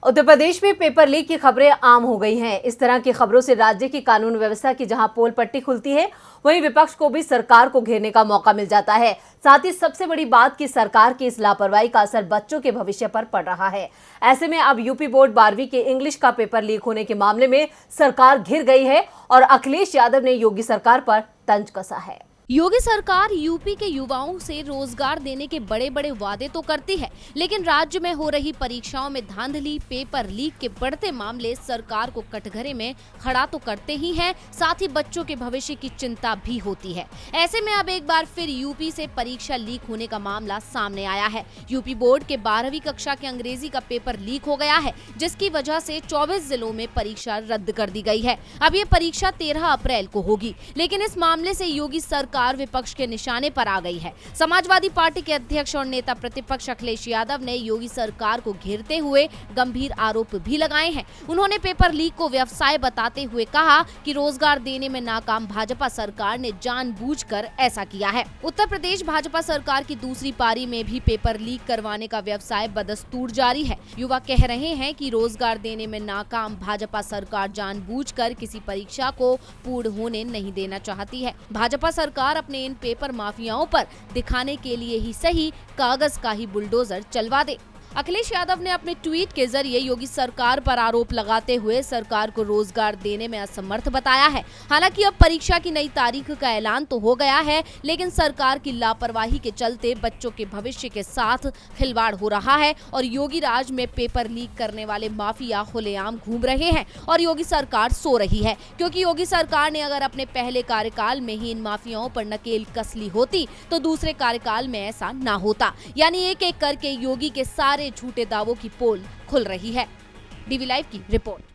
उत्तर प्रदेश में paper leak की खबरें आम हो गई हैं। इस तरह की खबरों से राज्य की कानून व्यवस्था की जहां पोल पट्टी खुलती है, वहीं विपक्ष को भी सरकार को घेरने का मौका मिल जाता है। साथ ही सबसे बड़ी बात कि सरकार की इस लापरवाही का असर बच्चों के भविष्य पर पड़ रहा है। ऐसे में अब यूपी बोर्ड 12वीं के इंग्लिश का पेपर लीक होने के मामले में सरकार घिर गई है और अखिलेश यादव ने योगी सरकार पर तंज कसा है। योगी सरकार यूपी के युवाओं से रोजगार देने के बड़े बड़े वादे तो करती है, लेकिन राज्य में हो रही परीक्षाओं में धांधली, पेपर लीक के बढ़ते मामले सरकार को कटघरे में खड़ा तो करते ही हैं, साथ ही बच्चों के भविष्य की चिंता भी होती है। ऐसे में अब एक बार फिर यूपी से परीक्षा लीक होने का मामला सामने आया है। यूपी बोर्ड के 12वीं कक्षा के अंग्रेजी का पेपर लीक हो गया है, जिसकी वजह से 24 जिलों में परीक्षा रद्द कर दी गई है। अब ये परीक्षा 13 अप्रैल को होगी, लेकिन इस मामले से योगी सरकार विपक्ष के निशाने पर आ गई है। समाजवादी पार्टी के अध्यक्ष और नेता प्रतिपक्ष अखिलेश यादव ने योगी सरकार को घेरते हुए गंभीर आरोप भी लगाए हैं। उन्होंने पेपर लीक को व्यवसाय बताते हुए कहा कि रोजगार देने में नाकाम भाजपा सरकार ने जानबूझकर ऐसा किया है। उत्तर प्रदेश भाजपा सरकार की दूसरी पारी में भी पेपर लीक करवाने का व्यवसाय बदस्तूर जारी है। युवा कह रहे हैं कि रोजगार देने में नाकाम भाजपा सरकार जानबूझकर किसी परीक्षा को पूर्ण होने नहीं देना चाहती है। भाजपा सरकार अपने इन पेपर माफियाओं पर दिखाने के लिए ही सही कागज का ही बुलडोजर चलवा दे। अखिलेश यादव ने अपने ट्वीट के जरिए योगी सरकार पर आरोप लगाते हुए सरकार को रोजगार देने में असमर्थ बताया है। हालांकि अब परीक्षा की नई तारीख का ऐलान तो हो गया है, लेकिन सरकार की लापरवाही के चलते बच्चों के भविष्य के साथ खिलवाड़ हो रहा है और योगी राज में पेपर लीक करने वाले माफिया खुलेआम घूम रहे हैं और योगी सरकार सो रही है, क्योंकि योगी सरकार ने अगर अपने पहले कार्यकाल में ही इन माफियाओं पर नकेल कस ली होती तो दूसरे कार्यकाल में ऐसा ना होता। यानी एक एक करके योगी के सारे झूठे दावों की पोल खुल रही है। डीवी लाइव की रिपोर्ट।